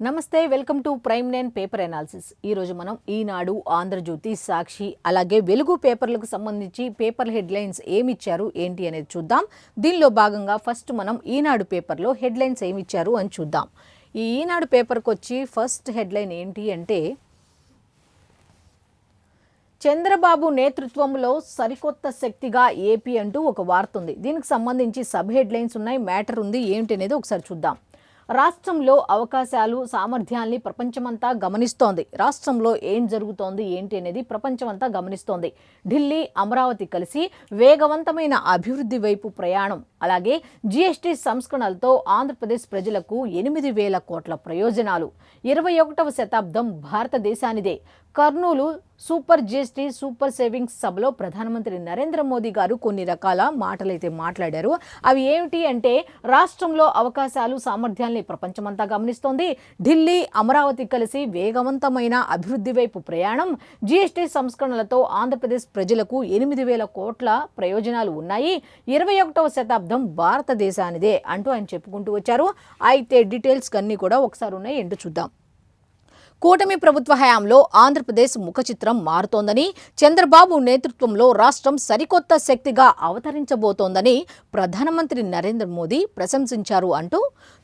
నమస్తే, welcome to prime 9 paper analysis. ఈరోజు మనం ఈనాడు, ఆంధ్రజ్యోతి, సాక్షి అలాగే వెలుగు పేపర్లకు సంబంధించి పేపర్ హెడ్లైన్స్ ఏమిచ్చారు ఏంటి అనేది చూద్దాం. దీనిలో భాగంగా ఫస్ట్ మనం ఈనాడు పేపర్లో హెడ్లైన్స్ ఏమిచ్చారు అని చూద్దాం. ఈ ఈనాడు పేపర్కి వచ్చి ఫస్ట్ హెడ్లైన్ ఏంటి అంటే, చంద్రబాబు నేతృత్వంలో సరికొత్త శక్తిగా ఏపీ అంటూ ఒక వార్త ఉంది. దీనికి సంబంధించి సబ్ హెడ్లైన్స్ ఉన్నాయి, మ్యాటర్ ఉంది, ఏంటి అనేది ఒకసారి చూద్దాం. రాష్ట్రంలో అవకాశాలు, సామర్థ్యాల్ని ప్రపంచమంతా గమనిస్తోంది. రాష్ట్రంలో ఏం జరుగుతోంది ఏంటి అనేది ప్రపంచమంతా గమనిస్తోంది. ఢిల్లీ, అమరావతి కలిసి వేగవంతమైన అభివృద్ధి వైపు ప్రయాణం. అలాగే జీఎస్టీ సంస్కరణలతో ఆంధ్రప్రదేశ్ ప్రజలకు 8,000 కోట్ల ప్రయోజనాలు. 21వ శతాబ్దం భారతదేశానిదే. Kurnool super GST super savings సభలో ప్రధానమంత్రి నరేంద్ర మోదీ గారు కొన్ని రకాల మాటలైతే మాట్లాడారు. అవి ఏమిటి అంటే, రాష్ట్రంలో అవకాశాలు, సామర్థ్యాల్ని ప్రపంచమంతా గమనిస్తోంది. ఢిల్లీ, అమరావతి కలిసి వేగవంతమైన అభివృద్ధి వైపు ప్రయాణం. జీఎస్టీ సంస్కరణలతో ఆంధ్రప్రదేశ్ ప్రజలకు 8,000 కోట్ల ప్రయోజనాలు ఉన్నాయి. 21వ శతాబ్దం భారతదేశానిదే అంటూ ఆయన చెప్పుకుంటూ వచ్చారు. అయితే డీటెయిల్స్ అన్నీ కూడా ఒకసారి ఉన్నాయి, ఏంటో చూద్దాం. కూటమి ప్రభుత్వ హయాంలో ఆంధ్రప్రదేశ్ ముఖ చిత్రం మారుతోందని, చంద్రబాబు నేతృత్వంలో రాష్ట్రం సరికొత్త శక్తిగా అవతరించబోతోందని ప్రధానమంత్రి నరేంద్ర మోదీ ప్రశంసించారు అంటూ,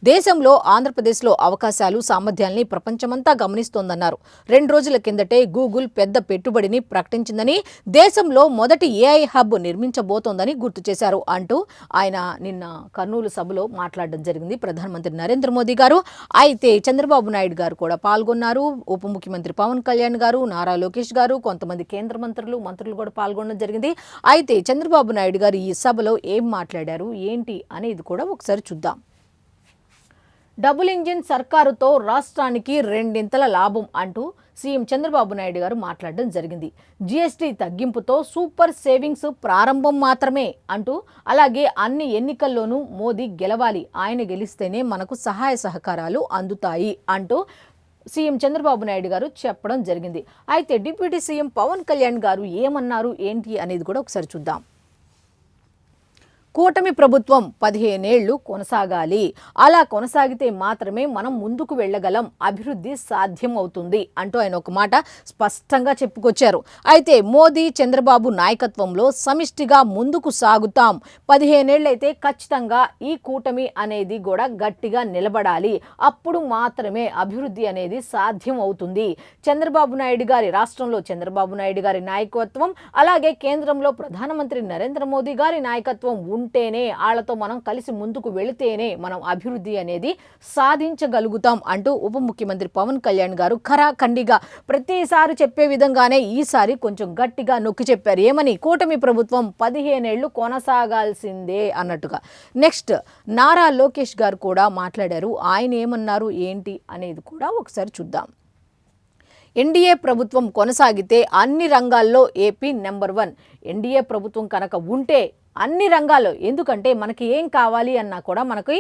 దేశంలో ఆంధ్రప్రదేశ్లో అవకాశాలు, సామర్థ్యాల్ని ప్రపంచమంతా గమనిస్తోందన్నారు. 2 రోజుల కిందటే గూగుల్ పెద్ద పెట్టుబడిని ప్రకటించిందని, దేశంలో మొదటి ఏఐ హబ్ నిర్మించబోతోందని గుర్తు చేశారు అంటూ ఆయన నిన్న కర్నూలు సభలో మాట్లాడడం జరిగింది ప్రధానమంత్రి నరేంద్ర మోదీ గారు. అయితే చంద్రబాబు నాయుడు గారు కూడా పాల్గొన్నారు. ఉప ముఖ్యమంత్రి పవన్ కళ్యాణ్ గారు, నారా లోకేష్ గారు, కొంతమంది కేంద్ర మంత్రులు కూడా పాల్గొనడం జరిగింది. అయితే చంద్రబాబు నాయుడు గారు ఈ సభలో ఏం మాట్లాడారు ఏంటి అనేది కూడా ఒకసారి చూద్దాం. డబుల్ ఇంజిన్ సర్కారుతో రాష్ట్రానికి 2 లాభం అంటూ సీఎం చంద్రబాబు నాయుడు గారు మాట్లాడడం జరిగింది. జీఎస్టీ తగ్గింపుతో సూపర్ సేవింగ్స్ ప్రారంభం మాత్రమే అంటూ, అలాగే అన్ని ఎన్నికల్లోనూ మోదీ గెలవాలి, ఆయన గెలిస్తేనే మనకు సహాయ సహకారాలు అందుతాయి అంటూ సీఎం చంద్రబాబు నాయుడు గారు చెప్పడం జరిగింది. అయితే డిప్యూటీ సీఎం పవన్ కళ్యాణ్ గారు ఏమన్నారు ఏంటి అనేది కూడా ఒకసారి చూద్దాం. కూటమి ప్రభుత్వం 15 ఏళ్లు కొనసాగాలి, అలా కొనసాగితే మాత్రమే మనం ముందుకు వెళ్ళగలం, అభివృద్ధి సాధ్యం అవుతుంది అంటూ ఆయన ఒక మాట స్పష్టంగా చెప్పుకొచ్చారు. అయితే మోదీ, చంద్రబాబు నాయకత్వంలో సమిష్టిగా ముందుకు సాగుతాం, 15 ఏళ్ళైతే ఖచ్చితంగా ఈ కూటమి అనేది కూడా గట్టిగా నిలబడాలి, అప్పుడు మాత్రమే అభివృద్ధి అనేది సాధ్యం అవుతుంది. చంద్రబాబు నాయుడు గారి రాష్ట్రంలో చంద్రబాబు నాయుడు గారి నాయకత్వం, అలాగే కేంద్రంలో ప్రధానమంత్రి నరేంద్ర మోదీ గారి నాయకత్వం ఉంటేనే, వాళ్ళతో మనం కలిసి ముందుకు వెళితేనే మనం అభివృద్ధి అనేది సాధించగలుగుతాం అంటూ ఉప ముఖ్యమంత్రి పవన్ కళ్యాణ్ గారు ఖరాఖండిగా ప్రతిసారి చెప్పే విధంగానే ఈసారి కొంచెం గట్టిగా నొక్కి చెప్పారు. ఏమని? కూటమి ప్రభుత్వం 15 ఏళ్లు కొనసాగాల్సిందే అన్నట్టుగా. నెక్స్ట్ నారా లోకేష్ గారు కూడా మాట్లాడారు. ఆయన ఏమన్నారు ఏంటి అనేది కూడా ఒకసారి చూద్దాం. ఎన్డీఏ ప్రభుత్వం కొనసాగితే అన్ని రంగాల్లో ఏపీ నెంబర్ 1. ఎన్డీఏ ప్రభుత్వం కనుక ఉంటే అన్ని రంగాల్లో, ఎందుకంటే మనకి ఏం కావాలి అన్నా కూడా మనకి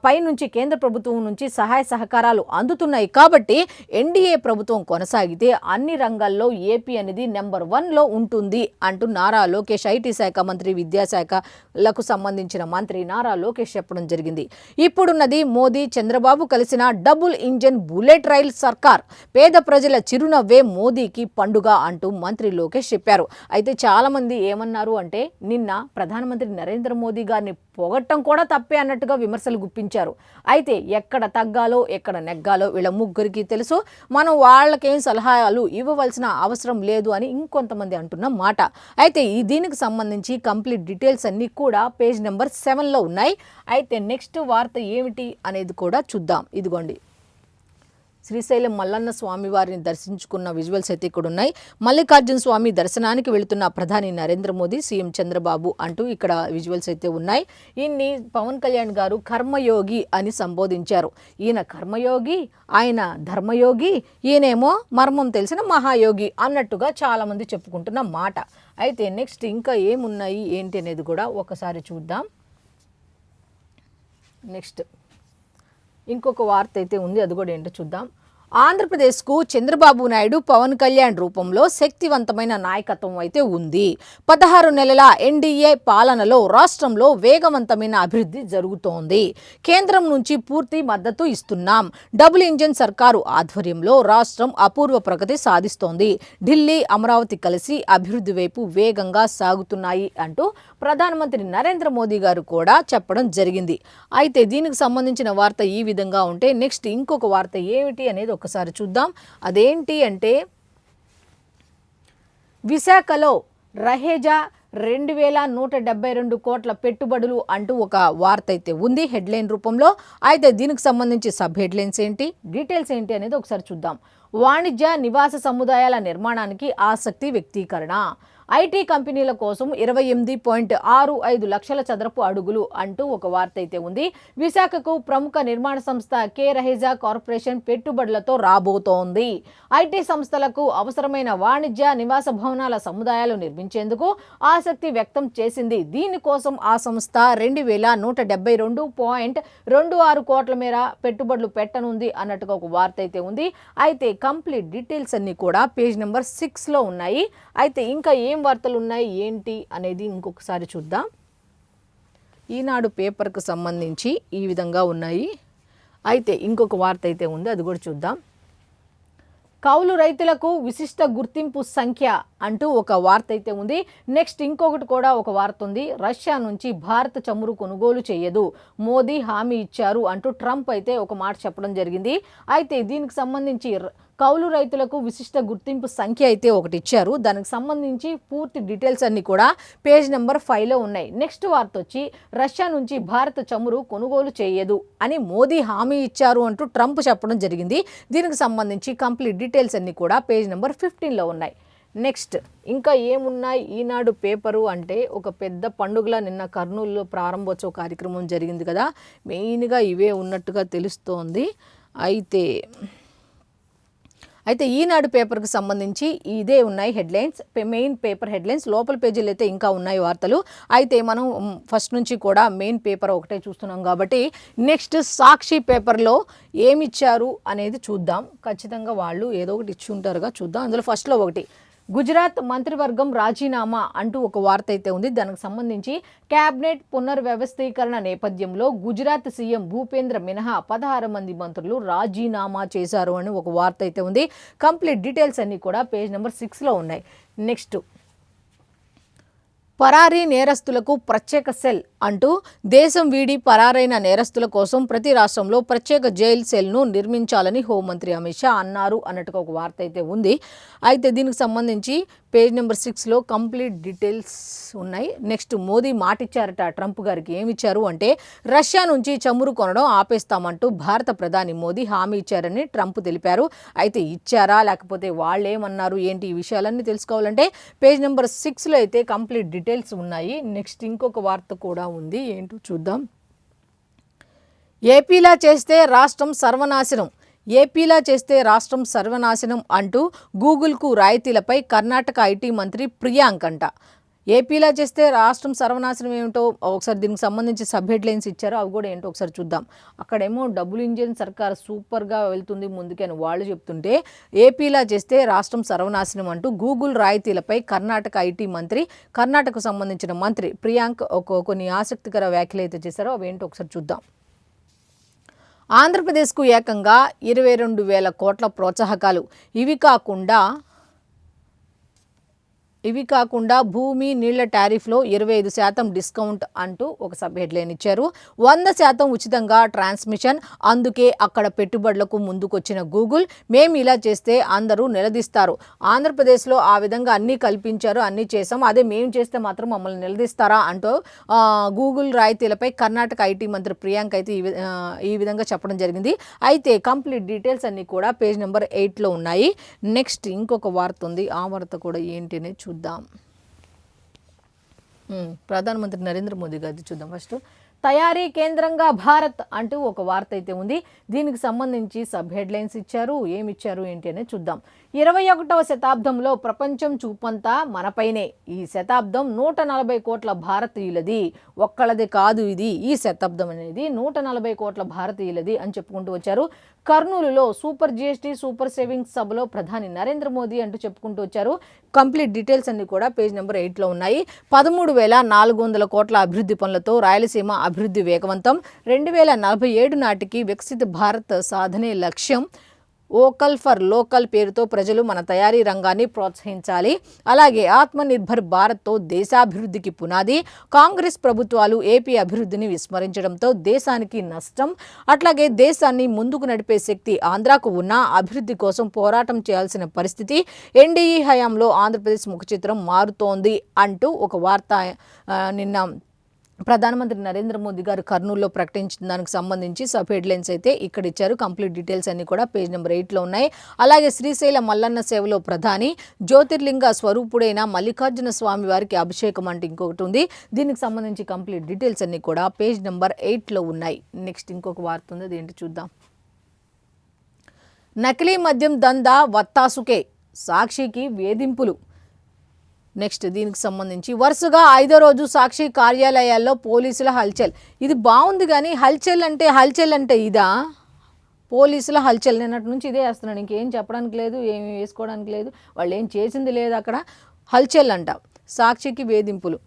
పైనుంచి కేంద్ర ప్రభుత్వం నుంచి సహాయ సహకారాలు అందుతున్నాయి. కాబట్టి ఎన్డీఏ ప్రభుత్వం కొనసాగితే అన్ని రంగాల్లో ఏపీ అనేది నెంబర్ 1లో ఉంటుంది అంటూ నారా లోకేష్, ఐటీ శాఖ మంత్రి, విద్యాశాఖలకు సంబంధించిన మంత్రి నారా లోకేష్ చెప్పడం జరిగింది. ఇప్పుడున్నది మోదీ, చంద్రబాబు కలిసిన డబుల్ ఇంజన్ బుల్లెట్ రైల్ సర్కార్, పేద ప్రజల చిరునవ్వే మోదీకి పండుగ అంటూ మంత్రి లోకేష్ చెప్పారు. అయితే చాలామంది ఏమన్నారు అంటే, నిన్న ప్రధానమంత్రి నరేంద్ర మోదీ గారిని పొగట్టం కూడా తప్పే అన్నట్టుగా విమర్శలు గుప్పించారు. అయితే ఎక్కడ తగ్గాలో ఎక్కడ నెగ్గాలో వీళ్ళ ముగ్గురికి తెలుసు. మనం వాళ్ళకేం సలహాలు ఇవ్వవలసిన అవసరం లేదు అని ఇంకొంతమంది అంటున్న మాట. అయితే దీనికి సంబంధించి కంప్లీట్ డీటెయిల్స్ అన్నీ కూడా పేజ్ నెంబర్ 7లో ఉన్నాయి. అయితే నెక్స్ట్ వార్త ఏమిటి అనేది కూడా చూద్దాం. ఇదిగోండి, శ్రీశైలం మల్లన్న స్వామి వారిని దర్శించుకున్న విజువల్స్ అయితే ఇక్కడ ఉన్నాయి. మల్లికార్జున స్వామి దర్శనానికి వెళుతున్న ప్రధాని నరేంద్ర మోదీ, సీఎం చంద్రబాబు అంటూ ఇక్కడ విజువల్స్ అయితే ఉన్నాయి. ఈయన్ని పవన్ కళ్యాణ్ గారు కర్మయోగి అని సంబోధించారు. ఈయన కర్మయోగి, ఆయన ధర్మయోగి, ఈయనేమో మర్మం తెలిసిన మహాయోగి అన్నట్టుగా చాలామంది చెప్పుకుంటున్న మాట. అయితే నెక్స్ట్ ఇంకా ఏమున్నాయి ఏంటి అనేది కూడా ఒకసారి చూద్దాం. నెక్స్ట్ ఇంకొక వార్త అయితే ఉంది, అది కూడా ఏంటో చూద్దాం. ఆంధ్రప్రదేశ్కు చంద్రబాబు నాయుడు పవన్ కళ్యాణ్ రూపంలో శక్తివంతమైన నాయకత్వం అయితే ఉంది. 16 నెలల ఎన్డీఏ పాలనలో రాష్ట్రంలో వేగవంతమైన అభివృద్ధి జరుగుతోంది. కేంద్రం నుంచి పూర్తి మద్దతు ఇస్తున్నాం. డబుల్ ఇంజిన్ సర్కారు ఆధ్వర్యంలో రాష్ట్రం అపూర్వ ప్రగతి సాధిస్తోంది. ఢిల్లీ, అమరావతి కలిసి అభివృద్ధి వైపు వేగంగా సాగుతున్నాయి అంటూ ప్రధానమంత్రి నరేంద్ర మోదీ గారు కూడా చెప్పడం జరిగింది. అయితే దీనికి సంబంధించిన వార్త ఈ విధంగా ఉంటే నెక్స్ట్ ఇంకొక వార్త ఏమిటి అనేది ఒకసారి చూద్దాం. అదేంటి అంటే విశాఖలో రహేజా 2172 కోట్ల పెట్టుబడులు అంటూ ఒక వార్త అయితే ఉంది హెడ్లైన్ రూపంలో. అయితే దీనికి సంబంధించి సబ్ హెడ్లైన్స్ ఏంటి, డీటెయిల్స్ ఏంటి అనేది ఒకసారి చూద్దాం. వాణిజ్య నివాస సముదాయాల నిర్మాణానికి ఆసక్తి వ్యక్తీకరణ. ఐటీ కంపెనీల కోసం 28.65 లక్షల చదరపు అడుగులు అంటూ ఒక వార్త అయితే ఉంది. విశాఖకు ప్రముఖ నిర్మాణ సంస్థ కే రహేజా కార్పొరేషన్ పెట్టుబడులతో రాబోతోంది. ఐటీ సంస్థలకు అవసరమైన వాణిజ్య నివాస భవనాల సముదాయాలు నిర్మించేందుకు ఆసక్తి వ్యక్తం చేసింది. దీనికోసం ఆ సంస్థ 2172.26 కోట్ల మేర పెట్టుబడులు పెట్టనుంది అన్నట్టుగా ఒక వార్త అయితే ఉంది. అయితే కంప్లీట్ డీటెయిల్స్ అన్ని కూడా పేజ్ నెంబర్ 6లో ఉన్నాయి. అయితే ఇంకా ఏం వార్తలు ఉన్నాయి ఏంటి అనేది ఇంకొకసారి చూద్దాం. ఈనాడు పేపర్కు సంబంధించి ఈ విధంగా ఉన్నాయి. అయితే ఇంకొక వార్త అయితే ఉంది, అది కూడా చూద్దాం. కౌలు రైతులకు విశిష్ట గుర్తింపు సంఖ్య అంటూ ఒక వార్త అయితే ఉంది. నెక్స్ట్ ఇంకొకటి కూడా ఒక వార్త ఉంది. రష్యా నుంచి భారత్ చమురు కొనుగోలు చేయదు, మోదీ హామీ ఇచ్చారు అంటూ ట్రంప్ అయితే ఒక మాట చెప్పడం జరిగింది. అయితే దీనికి సంబంధించి కౌలు రైతులకు విశిష్ట గుర్తింపు సంఖ్య అయితే ఒకటి ఇచ్చారు. దానికి సంబంధించి పూర్తి డీటెయిల్స్ అన్ని కూడా పేజ్ నెంబర్ 5లో ఉన్నాయి. నెక్స్ట్ వార్త వచ్చి రష్యా నుంచి భారత్ చమురు కొనుగోలు చేయదు అని మోదీ హామీ ఇచ్చారు అంటూ ట్రంప్ చెప్పడం జరిగింది. దీనికి సంబంధించి కంప్లీట్ డీటెయిల్స్ అన్ని కూడా పేజ్ నెంబర్ 15లో ఉన్నాయి. నెక్స్ట్ ఇంకా ఏమున్నాయి ఈనాడు పేపరు అంటే ఒక పెద్ద పండుగల నిన్న కర్నూలులో ప్రారంభోత్సవ కార్యక్రమం జరిగింది కదా, మెయిన్గా ఇవే ఉన్నట్టుగా తెలుస్తోంది. అయితే ఈనాడు పేపర్కి సంబంధించి ఇదే ఉన్నాయి హెడ్లైన్స్, మెయిన్ పేపర్ హెడ్లైన్స్. లోపల పేజీలు అయితే ఇంకా ఉన్నాయి వార్తలు. అయితే మనం ఫస్ట్ నుంచి కూడా మెయిన్ పేపర్ ఒకటే చూస్తున్నాం కాబట్టి నెక్స్ట్ సాక్షి పేపర్లో ఏమిచ్చారు అనేది చూద్దాం. ఖచ్చితంగా వాళ్ళు ఏదో ఒకటి ఇచ్చి ఉంటారుగా, చూద్దాం. అందులో ఫస్ట్లో ఒకటి గుజరాత్ మంత్రివర్గం రాజీనామా అంటూ ఒక వార్త అయితే ఉంది. దానికి సంబంధించి క్యాబినెట్ పునర్వ్యవస్థీకరణ నేపథ్యంలో గుజరాత్ సీఎం భూపేంద్ర మినహా 16 మంది మంత్రులు రాజీనామా చేశారు అని ఒక వార్త అయితే ఉంది. కంప్లీట్ డీటెయిల్స్ అన్నీ కూడా పేజ్ నెంబర్ 6లో ఉన్నాయి. నెక్స్ట్ పరారీ నేరస్తులకు ప్రత్యేక సెల్ అంటూ దేశం వీడి పరారైన నేరస్తుల కోసం ప్రతి రాష్ట్రంలో ప్రత్యేక జైల్ సెల్ను నిర్మించాలని హోంమంత్రి అమిత్ షా అన్నారు అన్నట్టుగా ఒక వార్త అయితే ఉంది. అయితే దీనికి సంబంధించి పేజ్ నెంబర్ 6లో కంప్లీట్ డీటెయిల్స్ ఉన్నాయి. నెక్స్ట్ మోదీ మాట ఇచ్చారట ట్రంప్ గారికి. ఏమిచ్చారు అంటే రష్యా నుంచి చమురు కొనడం ఆపేస్తామంటూ భారత ప్రధాని మోదీ హామీ ఇచ్చారని ట్రంప్ తెలిపారు. అయితే ఇచ్చారా లేకపోతే వాళ్ళు ఏమన్నారు ఏంటి ఈ విషయాలన్నీ తెలుసుకోవాలంటే పేజ్ నెంబర్ 6లో అయితే కంప్లీట్ డీటెయిల్స్ ఉన్నాయి. నెక్స్ట్ ఇంకొక వార్త కూడా ఉంది, ఏంటో చూద్దాం. ఏపీలా చేస్తే రాష్ట్రం సర్వనాశనం అంటూ గూగుల్కు రాయితీలపై కర్ణాటక ఐటీ మంత్రి ప్రియాంక్ అంట. ఏపీలా చేస్తే రాష్ట్రం సర్వనాశనం ఏమిటో ఒకసారి దీనికి సంబంధించి సబ్ హెడ్లైన్స్ ఇచ్చారో అవి కూడా ఏంటో ఒకసారి చూద్దాం. అక్కడేమో డబుల్ ఇంజిన్ సర్కార్ సూపర్గా వెళ్తుంది ముందుకని వాళ్ళు చెప్తుంటే ఏపీలా చేస్తే రాష్ట్రం సర్వనాశనం అంటూ గూగుల్ రాయితీలపై కర్ణాటక ఐటీ మంత్రి, కర్ణాటకకు సంబంధించిన మంత్రి ప్రియాంక్ కొన్ని ఆసక్తికర వ్యాఖ్యలు అయితే చేశారో అవి ఏంటో ఒకసారి చూద్దాం. ఆంధ్రప్రదేశ్కు ఏకంగా 22,000 కోట్ల ప్రోత్సాహకాలు, ఇవి కాకుండా భూమి నీళ్ల టారిఫ్లో 25% డిస్కౌంట్ అంటూ ఒక సబ్ హెడ్లైన్ ఇచ్చారు. 100% ఉచితంగా ట్రాన్స్మిషన్, అందుకే అక్కడ పెట్టుబడులకు ముందుకొచ్చిన గూగుల్. మేము ఇలా చేస్తే అందరూ నిలదీస్తారు. ఆంధ్రప్రదేశ్లో ఆ విధంగా అన్నీ కల్పించారు, అన్నీ చేసాం, అదే మేము చేస్తే మాత్రం మమ్మల్ని నిలదీస్తారా అంటూ గూగుల్ రాయితీలపై కర్ణాటక ఐటీ మంత్రి ప్రియాంక్ అయితే ఈ విధంగా చెప్పడం జరిగింది. అయితే కంప్లీట్ డీటెయిల్స్ అన్నీ కూడా పేజ్ నెంబర్ 8లో ఉన్నాయి. నెక్స్ట్ ఇంకొక వార్త ఉంది, ఆ వార్త కూడా ఏంటి అనేది చూద్దాం. ప్రధానమంత్రి నరేంద్ర మోదీ గారిది చూద్దాం. ఫస్ట్ తయారీ కేంద్రంగా భారత్ అంటూ ఒక వార్త అయితే ఉంది. దీనికి సంబంధించి సబ్ హెడ్లైన్స్ ఇచ్చారు, ఏమిచ్చారు ఏంటి అనేది చూద్దాం. 21వ శతాబ్దంలో ప్రపంచం చూపంతా మనపైనే. ఈ శతాబ్దం 140 కోట్ల భారతీయులది, ఒక్కళ్ళది కాదు ఇది. ఈ శతాబ్దం అనేది 140 కోట్ల భారతీయులది అని చెప్పుకుంటూ వచ్చారు. కర్నూలులో సూపర్ జిఎస్టీ సూపర్ సేవింగ్స్ సభలో ప్రధాని నరేంద్ర మోదీ అంటూ చెప్పుకుంటూ వచ్చారు. కంప్లీట్ డీటెయిల్స్ అన్ని కూడా పేజ్ నెంబర్ 8లో ఉన్నాయి. 13,400 కోట్ల అభివృద్ధి పనులతో రాయలసీమ అభివృద్ధి వేగవంతం, 2047 నాటికి వికసిత భారత్ సాధనే లక్ష్యం, వోకల్ ఫర్ లోకల్ పేరుతో ప్రజలు మన తయారీ రంగాన్ని ప్రోత్సహించాలి. అలాగే ఆత్మనిర్భర్ భారత్తో దేశాభివృద్ధికి పునాది, కాంగ్రెస్ ప్రభుత్వాలు ఏపీ అభివృద్ధిని విస్మరించడంతో దేశానికి నష్టం, అట్లాగే దేశాన్ని ముందుకు నడిపే శక్తి ఆంధ్రాకు ఉన్న అభివృద్ధి కోసం పోరాటం చేయాల్సిన పరిస్థితి, ఎన్డీఏ హయాంలో ఆంధ్రప్రదేశ్ ముఖచిత్రం మారుతోంది అంటూ ఒక వార్త నిన్న ప్రధానమంత్రి నరేంద్ర మోదీ గారు కర్నూలులో ప్రకటించిన దానికి సంబంధించి సబ్ హెడ్లైన్స్ అయితే ఇక్కడ ఇచ్చారు. కంప్లీట్ డీటెయిల్స్ అన్ని కూడా పేజ్ నెంబర్ 8లో ఉన్నాయి. అలాగే శ్రీశైల మల్లన్న సేవలో ప్రధాని, జ్యోతిర్లింగ స్వరూపుడైన మల్లికార్జున స్వామి వారికి అభిషేకం అంటే ఇంకొకటి ఉంది. దీనికి సంబంధించి కంప్లీట్ డీటెయిల్స్ అన్ని కూడా పేజ్ నెంబర్ 8లో ఉన్నాయి. నెక్స్ట్ ఇంకొక వార్త ఉంది, అదేంటి చూద్దాం. నకిలీ మద్యం దందా వత్తాసుకే, సాక్షికి వేధింపులు. నెక్స్ట్ దీనికి సంబంధించి వరుసగా 5వ రోజు సాక్షి కార్యాలయాల్లో పోలీసుల హల్చల్. ఇది బాగుంది కానీ హల్చల్ అంటే ఇదా? పోలీసుల హల్చల్. నిన్నటి నుంచి ఇదే వేస్తున్నాను, ఇంకేం చెప్పడానికి లేదు, ఏమి వేసుకోవడానికి లేదు, వాళ్ళు ఏం చేసింది లేదు అక్కడ. హల్చల్ అంట. సాక్షికి వేధింపులు.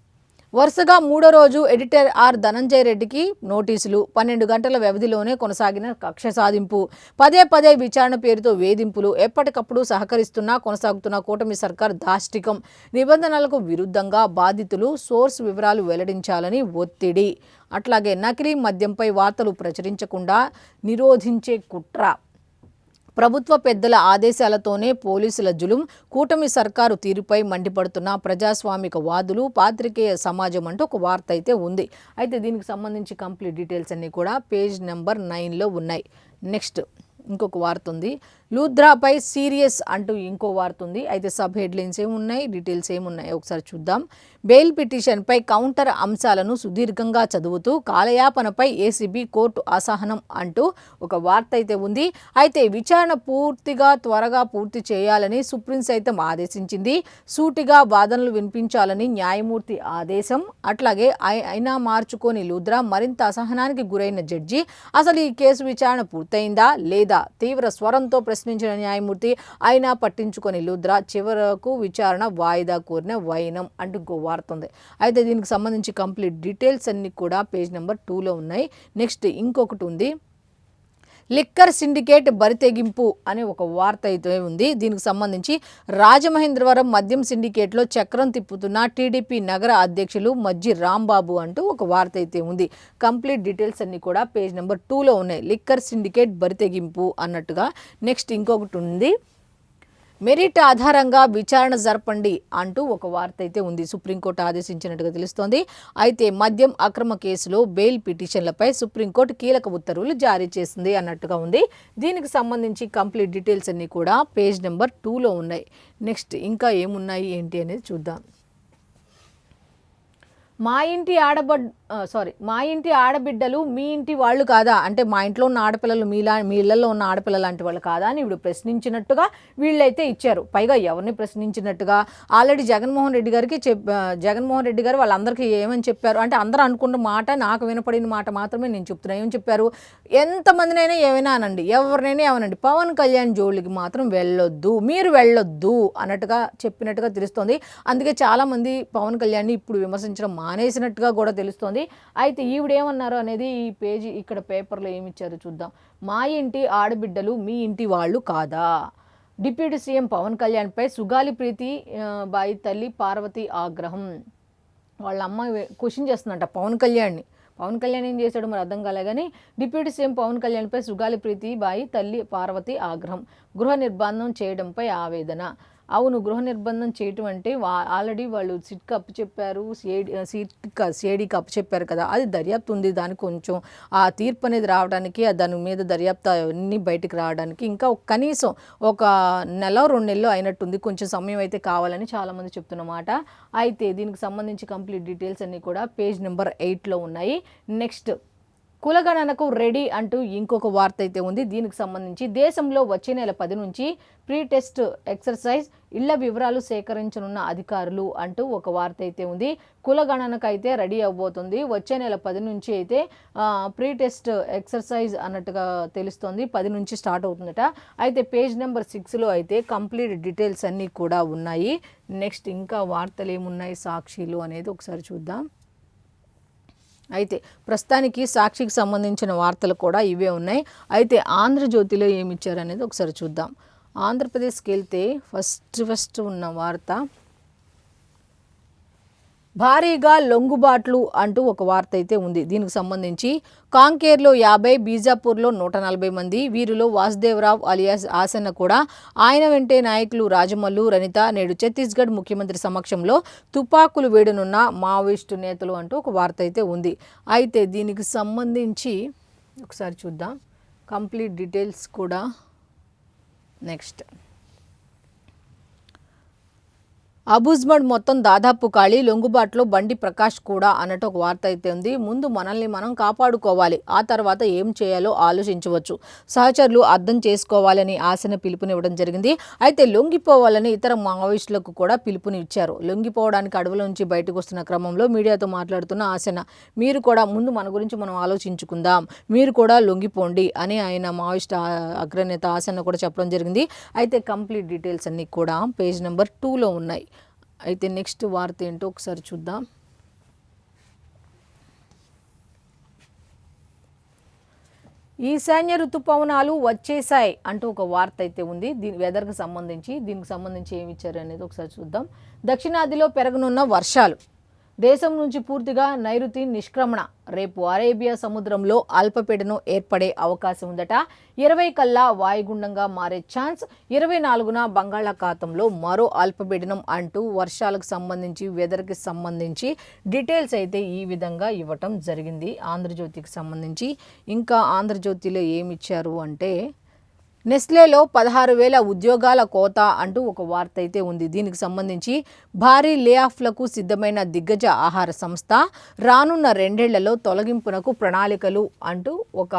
వరుసగా 3వ రోజు ఎడిటర్ ఆర్ ధనంజయ రెడ్డికి నోటీసులు, 12 గంటల వ్యవధిలోనే కొనసాగిన కక్ష సాధింపు, పదే విచారణ పేరుతో వేధింపులు, ఎప్పటికప్పుడు కొనసాగుతున్న కూటమి సర్కార్ దాష్టికం, నిబంధనలకు విరుద్ధంగా బాధితులు సోర్స్ వివరాలు వెల్లడించాలని ఒత్తిడి, అట్లాగే నకిలీ మద్యంపై వార్తలు ప్రచురించకుండా నిరోధించే కుట్ర, ప్రభుత్వ పెద్దల ఆదేశాలతోనే పోలీసుల జులుం, కూటమి సర్కారు తీరుపై మండిపడుతున్న ప్రజాస్వామిక వాదులు, పాత్రికేయ సమాజం అంటూ ఒక వార్త అయితే ఉంది. అయితే దీనికి సంబంధించి కంప్లీట్ డీటెయిల్స్ అన్నీ కూడా పేజ్ నెంబర్ 9లో ఉన్నాయి. నెక్స్ట్ ఇంకొక వార్త ఉంది, లూథ్రాపై సీరియస్ అంటూ ఇంకో వార్త ఉంది. అయితే సబ్ హెడ్లైన్స్ ఏమున్నాయి, డీటెయిల్స్ ఏమున్నాయి ఒకసారి చూద్దాం. బెయిల్ పిటిషన్పై కౌంటర్ అంశాలను సుదీర్ఘంగా చదువుతూ కాలయాపనపై ఏసీబీ కోర్టు అసహనం అంటూ ఒక వార్త అయితే ఉంది. అయితే విచారణ త్వరగా పూర్తి చేయాలని సుప్రీం సైతం ఆదేశించింది. సూటిగా వాదనలు వినిపించాలని న్యాయమూర్తి ఆదేశం. అట్లాగే అయినా మార్చుకోని లూథ్రా మరింత అసహనానికి గురైన జడ్జి. అసలు ఈ కేసు విచారణ పూర్తయిందా లేదా తీవ్ర స్వరంతో ప్రశ్నించిన న్యాయమూర్తి. అయినా పట్టించుకొని లూథ్రా, చివరకు విచారణ వాయిదా కోరిన వైనం అంటూ ఇంకో వార్త ఉంది. అయితే దీనికి సంబంధించి కంప్లీట్ డీటెయిల్స్ అన్ని కూడా పేజ్ నెంబర్ 2లో ఉన్నాయి. నెక్స్ట్ ఇంకొకటి ఉంది, లిక్కర్ సిండికేట్ బరితెగింపు అనే ఒక వార్త అయితే ఉంది. దీనికి సంబంధించి రాజమహేంద్రవరం మద్యం సిండికేట్లో చక్రం తిప్పుతున్న టీడీపీ నగర అధ్యక్షులు మజ్జి రాంబాబు అంటూ ఒక వార్త అయితే ఉంది. కంప్లీట్ డీటెయిల్స్ అన్ని కూడా పేజ్ నెంబర్ 2లో ఉన్నాయి. లిక్కర్ సిండికేట్ బరితెగింపు అన్నట్టుగా. నెక్స్ట్ ఇంకొకటి ఉంది, మెరిట్ ఆధారంగా విచారణ జరపండి అంటూ ఒక వార్త అయితే ఉంది. సుప్రీంకోర్టు ఆదేశించినట్టుగా తెలుస్తోంది. అయితే మద్యం అక్రమ కేసులో బెయిల్ పిటిషన్లపై సుప్రీంకోర్టు కీలక ఉత్తర్వులు జారీ చేసింది అన్నట్టుగా ఉంది. దీనికి సంబంధించి కంప్లీట్ డీటెయిల్స్ అన్నీ కూడా పేజ్ నెంబర్ 2లో ఉన్నాయి. నెక్స్ట్ ఇంకా ఏమున్నాయి ఏంటి అనేది చూద్దాం. మా ఇంటి ఆడబిడ్డలు మీ ఇంటి వాళ్ళు కాదా, అంటే మా ఇంట్లో ఉన్న ఆడపిల్లలు మీ ఇళ్లలో ఉన్న ఆడపిల్లలు లాంటి వాళ్ళు కాదా అని ఇప్పుడు ప్రశ్నించినట్టుగా వీళ్ళైతే ఇచ్చారు. పైగా ఎవరిని ప్రశ్నించినట్టుగా ఆల్రెడీ జగన్మోహన్ రెడ్డి గారు వాళ్ళందరికీ ఏమని చెప్పారు అంటే, అందరూ అనుకున్న మాట నాకు వినపడిన మాట మాత్రమే నేను చెప్తున్నా. ఏమని చెప్పారు, ఎంతమందినైనా ఏమైనా అనండి, ఎవరినైనా ఏమనండి, పవన్ కళ్యాణ్ జోలికి మాత్రం మీరు వెళ్ళొద్దు అన్నట్టుగా చెప్పినట్టుగా తెలుస్తోంది. అందుకే చాలామంది పవన్ కళ్యాణ్ని ఇప్పుడు విమర్శించడం మానేసినట్టుగా కూడా తెలుస్తోంది. అయితే ఈవిడేమన్నారు అనేది ఈ పేజీ ఇక్కడ పేపర్లో ఏమిచ్చారో చూద్దాం. మా ఇంటి ఆడబిడ్డలు మీ ఇంటి వాళ్ళు కాదా, డిప్యూటీ సీఎం పవన్ కళ్యాణ్పై సుగాలి ప్రీతి బాయి తల్లి పార్వతి ఆగ్రహం. వాళ్ళ అమ్మాయి క్వశ్చన్ చేస్తుందంట పవన్ కళ్యాణ్ ఏం చేశాడు మరి అర్థం కాలే కానీ, డిప్యూటీ సీఎం పవన్ కళ్యాణ్పై సుగాలి ప్రీతి బాయి తల్లి పార్వతి ఆగ్రహం, గృహ నిర్బంధం చేయడంపై ఆవేదన. అవును, గృహ నిర్బంధం చేయటం అంటే ఆల్రెడీ వాళ్ళు సిట్కి అప్పు చెప్పారు, సిఐడికి అప్పు చెప్పారు కదా, అది దర్యాప్తు ఉంది. దానికి కొంచెం ఆ తీర్పు అనేది రావడానికి, దాని మీద దర్యాప్తు అన్నీ బయటకు రావడానికి ఇంకా కనీసం ఒక నెల 2 నెలలు అయినట్టుంది. కొంచెం సమయం అయితే కావాలని చాలామంది చెప్తున్నమాట. అయితే దీనికి సంబంధించి కంప్లీట్ డీటెయిల్స్ అన్నీ కూడా పేజ్ నెంబర్ 8లో ఉన్నాయి. నెక్స్ట్ కులగణనకు రెడీ అంటూ ఇంకొక వార్త అయితే ఉంది. దీనికి సంబంధించి దేశంలో వచ్చే నెల 10 నుంచి ప్రీ టెస్ట్ ఎక్సర్సైజ్ ఇళ్ల వివరాలు సేకరించనున్న అధికారులు అంటూ ఒక వార్త అయితే ఉంది. కులగణనకు అయితే రెడీ అవబోతుంది. వచ్చే నెల 10 నుంచి అయితే ప్రీ టెస్ట్ ఎక్సర్సైజ్ అన్నట్టుగా తెలుస్తోంది. 10 నుంచి స్టార్ట్ అవుతుందట. అయితే పేజ్ నెంబర్ 6లో అయితే కంప్లీట్ డీటెయిల్స్ అన్నీ కూడా ఉన్నాయి. నెక్స్ట్ ఇంకా వార్తలు ఏమున్నాయి సాక్షిలు అనేది ఒకసారి చూద్దాం. అయితే ప్రస్తుతానికి సాక్షికి సంబంధించిన వార్తలు కూడా ఇవే ఉన్నాయి. అయితే ఆంధ్రజ్యోతిలో ఏమి ఇచ్చారనేది ఒకసారి చూద్దాం. ఆంధ్రప్రదేశ్కి వెళ్తే ఫస్ట్ ఉన్న వార్త భారీగా లొంగుబాట్లు అంటూ ఒక వార్త అయితే ఉంది. దీనికి సంబంధించి కాంకేర్లో 50, బీజాపూర్లో 140 మంది. వీరిలో వాసుదేవరావు అలియాస్ ఆసన్న కూడా. ఆయన వెంటే నాయకులు రాజమల్లు, రనిత నేడు ఛత్తీస్గఢ్ ముఖ్యమంత్రి సమక్షంలో తుపాకులు వేడనున్న మావోయిస్టు నేతలు అంటూ ఒక వార్త అయితే ఉంది. అయితే దీనికి సంబంధించి ఒకసారి చూద్దాం కంప్లీట్ డీటెయిల్స్ కూడా. నెక్స్ట్ అబుజ్మడ్ మొత్తం దాదాపు ఖాళీ, లొంగుబాటులో బండి ప్రకాష్ కూడా అన్నట్టు ఒక వార్త అయితే ఉంది. ముందు మనల్ని మనం కాపాడుకోవాలి, ఆ తర్వాత ఏం చేయాలో ఆలోచించవచ్చు, సహచరులు అర్థం చేసుకోవాలని ఆసన పిలుపునివ్వడం జరిగింది. అయితే లొంగిపోవాలని ఇతర మావోయిస్టులకు కూడా పిలుపుని ఇచ్చారు. లొంగిపోవడానికి అడవుల నుంచి బయటకు వస్తున్న క్రమంలో మీడియాతో మాట్లాడుతున్న ఆసన మీరు కూడా ముందు మన గురించి మనం ఆలోచించుకుందాం, మీరు కూడా లొంగిపోండి అని ఆయన మావోయిస్ట్ అగ్రనేత ఆసన కూడా చెప్పడం జరిగింది. అయితే కంప్లీట్ డీటెయిల్స్ అన్నీ కూడా పేజ్ నెంబర్ 2లో ఉన్నాయి. అయితే నెక్స్ట్ వార్త ఏంటో ఒకసారి చూద్దాం. ఈశాన్య ఋతుపవనాలు వచ్చేసాయి అంటూ ఒక వార్త అయితే ఉంది. దీని వెదర్కి సంబంధించి ఏమి ఇచ్చారు అనేది ఒకసారి చూద్దాం. దక్షిణాదిలో పెరగనున్న వర్షాలు, దేశం నుంచి పూర్తిగా నైరుతి నిష్క్రమణ, రేపు అరేబియా సముద్రంలో అల్పపీడనం ఏర్పడే అవకాశం ఉందట. 20 కల్లా వాయుగుండంగా మారే ఛాన్స్, 24న బంగాళాఖాతంలో మరో అల్పపీడనం అంటూ వర్షాలకు సంబంధించి వెదర్కి సంబంధించి డీటెయిల్స్ అయితే ఈ విధంగా ఇవ్వటం జరిగింది ఆంధ్రజ్యోతికి సంబంధించి. ఇంకా ఆంధ్రజ్యోతిలో ఏమి ఇచ్చారు అంటే నెస్లేలో 16,000 ఉద్యోగాల కోత అంటూ ఒక వార్త అయితే ఉంది. దీనికి సంబంధించి భారీ లే ఆఫ్లకు సిద్ధమైన దిగ్గజ ఆహార సంస్థ, రానున్న 2 ఏళ్లలో తొలగింపునకు ప్రణాళికలు అంటూ ఒక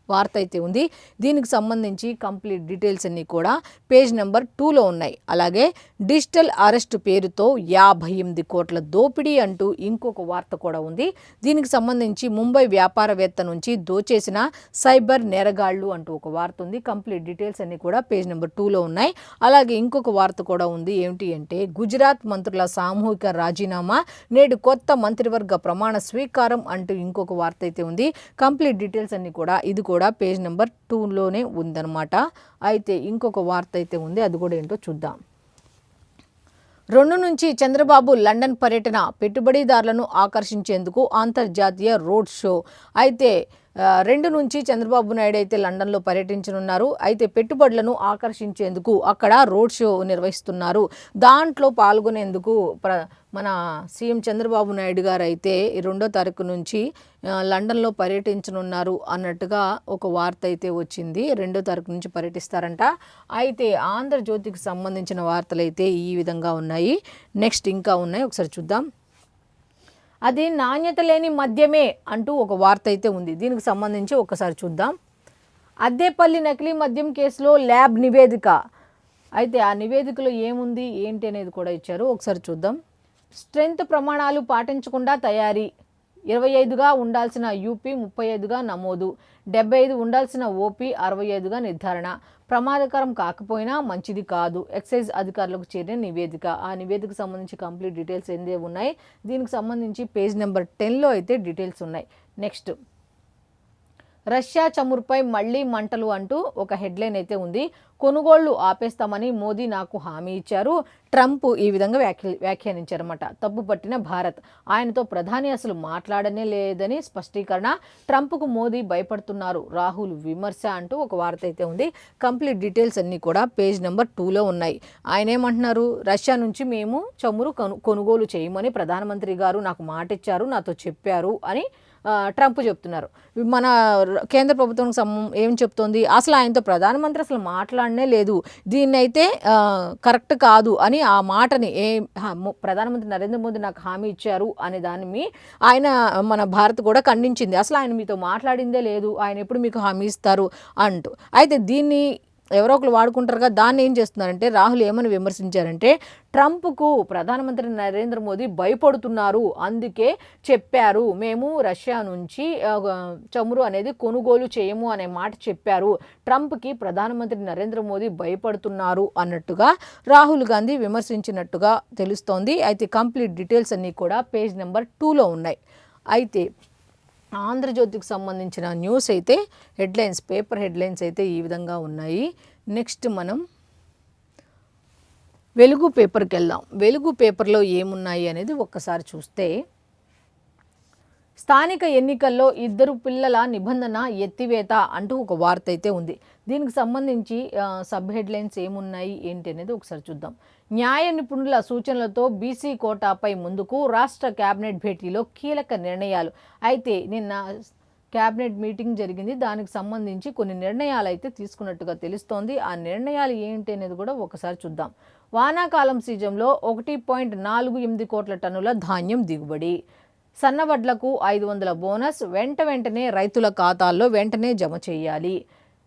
వార్త అయితే ఉంది. దీనికి సంబంధించి కంప్లీట్ డీటెయిల్స్ అన్నీ కూడా పేజ్ నెంబర్ 2లో ఉన్నాయి. అలాగే డిజిటల్ అరెస్ట్ పేరుతో 58 కోట్ల దోపిడీ అంటూ ఇంకొక వార్త కూడా ఉంది. దీనికి సంబంధించి ముంబై వ్యాపారవేత్త నుంచి దోచేసిన సైబర్ నేరగాళ్లు అంటూ ఒక వార్త ఉంది. కంప్లీట్ డీటెయిల్స్ అన్నీ కూడా పేజ్ నెంబర్ 2లో ఉన్నాయి. అలాగే ఇంకొక వార్త కూడా ఉంది. ఏమిటి అంటే గుజరాత్ మంత్రుల సామూహిక రాజీనామా, నేడు కొత్త మంత్రివర్గ ప్రమాణ స్వీకారం అంటూ ఇంకొక వార్త అయితే ఉంది. కంప్లీట్ డీటెయిల్స్ అన్నీ కూడా ఇది కూడా పేజ్ నెంబర్ 2లోనే ఉందన్నమాట. అయితే ఇంకొక వార్త అయితే ఉంది, అది కూడా ఏంటో చూద్దాం. 2 నుంచి చంద్రబాబు లండన్ పర్యటన, పెట్టుబడిదారులను ఆకర్షించేందుకు అంతర్జాతీయ రోడ్ షో. అయితే 2 నుంచి చంద్రబాబు నాయుడు అయితే లండన్లో పర్యటించనున్నారు. అయితే పెట్టుబడులను ఆకర్షించేందుకు అక్కడ రోడ్ షో నిర్వహిస్తున్నారు. దాంట్లో పాల్గొనేందుకు మన సీఎం చంద్రబాబు నాయుడు గారు అయితే 2వ తారీఖు నుంచి లండన్లో పర్యటించనున్నారు అన్నట్టుగా ఒక వార్త అయితే వచ్చింది. 2వ తారీఖు నుంచి పర్యటిస్తారంట. అయితే ఆంధ్రజ్యోతికి సంబంధించిన వార్తలు అయితే ఈ విధంగా ఉన్నాయి. నెక్స్ట్ ఇంకా ఉన్నాయి, ఒకసారి చూద్దాం. అది నాణ్యత లేని మద్యమే అంటూ ఒక వార్త అయితే ఉంది. దీనికి సంబంధించి ఒకసారి చూద్దాం. అద్దేపల్లి నకిలీ మద్యం కేసులో ల్యాబ్ నివేదిక. అయితే ఆ నివేదికలో ఏముంది ఏంటి అనేది కూడా ఇచ్చారు, ఒకసారి చూద్దాం. స్ట్రెంత్ ప్రమాణాలు పాటించకుండా తయారీ, 25గా ఉండాల్సిన యూపీ 35గా నమోదు, 75 ఉండాల్సిన ఓపీ 65గా నిర్ధారణ, ప్రమాదకరం కాకపోయినా మంచిది కాదు, ఎక్సైజ్ అధికారులకు చేరిన నివేదిక. ఆ నివేదికకు సంబంధించి కంప్లీట్ డీటెయిల్స్ ఏందే ఉన్నాయి. దీనికి సంబంధించి పేజ్ నెంబర్ 10లో అయితే డీటెయిల్స్ ఉన్నాయి. నెక్స్ట్ రష్యా చమురుపై మళ్లీ మంటలు అంటూ ఒక హెడ్లైన్ అయితే ఉంది. కొనుగోళ్లు ఆపేస్తామని మోదీ నాకు హామీ ఇచ్చారు, ట్రంప్ ఈ విధంగా వ్యాఖ్యానించారన్నమాట. తప్పు పట్టిన భారత్, ఆయనతో ప్రధాని అసలు మాట్లాడనే లేదని స్పష్టీకరణ, ట్రంప్కు మోదీ భయపడుతున్నారు, రాహుల్ విమర్శ అంటూ ఒక వార్త అయితే ఉంది. కంప్లీట్ డీటెయిల్స్ అన్నీ కూడా పేజ్ నెంబర్ 2లో ఉన్నాయి. ఆయన ఏమంటున్నారు, రష్యా నుంచి మేము చమురు కొనుగోలు చేయమని ప్రధానమంత్రి గారు నాకు మాట ఇచ్చారు, నాతో చెప్పారు అని ట్రంప్ చెప్తున్నారు. మన కేంద్ర ప్రభుత్వం ఏం చెప్తోంది, అసలు ఆయనతో ప్రధానమంత్రి అసలు మాట్లాడనే లేదు, దీన్నైతే కరెక్ట్ కాదు అని ఆ మాటని ప్రధానమంత్రి నరేంద్ర మోదీ నాకు హామీ ఇచ్చారు అనే దాన్ని ఆయన మన భారత్ కూడా ఖండించింది. అసలు ఆయన మీతో మాట్లాడిందే లేదు, ఆయన ఎప్పుడు మీకు హామీ ఇస్తారు అంటూ. అయితే దీన్ని ఎవరో ఒకరు వాడుకుంటారుగా, దాన్ని ఏం చేస్తున్నారంటే రాహుల్ ఏమని విమర్శించారంటే, ట్రంప్కు ప్రధానమంత్రి నరేంద్ర మోదీ భయపడుతున్నారు, అందుకే చెప్పారు మేము రష్యా నుంచి చమురు అనేది కొనుగోలు చేయము అనే మాట చెప్పారు, ట్రంప్కి ప్రధానమంత్రి నరేంద్ర మోదీ భయపడుతున్నారు అన్నట్టుగా రాహుల్ గాంధీ విమర్శించినట్టుగా తెలుస్తోంది. అయితే కంప్లీట్ డీటెయిల్స్ అన్నీ కూడా పేజ్ నెంబర్ 2లో ఉన్నాయి. అయితే ఆంధ్రజ్యోతికి సంబంధించిన న్యూస్ అయితే హెడ్లైన్స్, పేపర్ హెడ్లైన్స్ అయితే ఈ విధంగా ఉన్నాయి. నెక్స్ట్ మనం వెలుగు పేపర్కి వెళ్దాం. వెలుగు పేపర్లో ఏమున్నాయి అనేది ఒక్కసారి చూస్తే, స్థానిక ఎన్నికల్లో 2 పిల్లల నిబంధన ఎత్తివేత అంటూ ఒక వార్త అయితే ఉంది. దీనికి సంబంధించి సబ్ హెడ్లైన్స్ ఏమున్నాయి ఏంటి అనేది ఒకసారి చూద్దాం. న్యాయ నిపుణుల సూచనలతో బీసీ కోటాపై ముందుకు, రాష్ట్ర కేబినెట్ భేటీలో కీలక నిర్ణయాలు. అయితే నిన్న కేబినెట్ మీటింగ్ జరిగింది, దానికి సంబంధించి కొన్ని నిర్ణయాలు అయితే తీసుకున్నట్టుగా తెలుస్తోంది. ఆ నిర్ణయాలు ఏంటి అనేది కూడా ఒకసారి చూద్దాం. వానాకాలం సీజన్లో 1.48 కోట్ల టన్నుల ధాన్యం దిగుబడి, సన్నవడ్లకు 500 బోనస్, వెంటనే రైతుల ఖాతాల్లో వెంటనే జమ చేయాలి.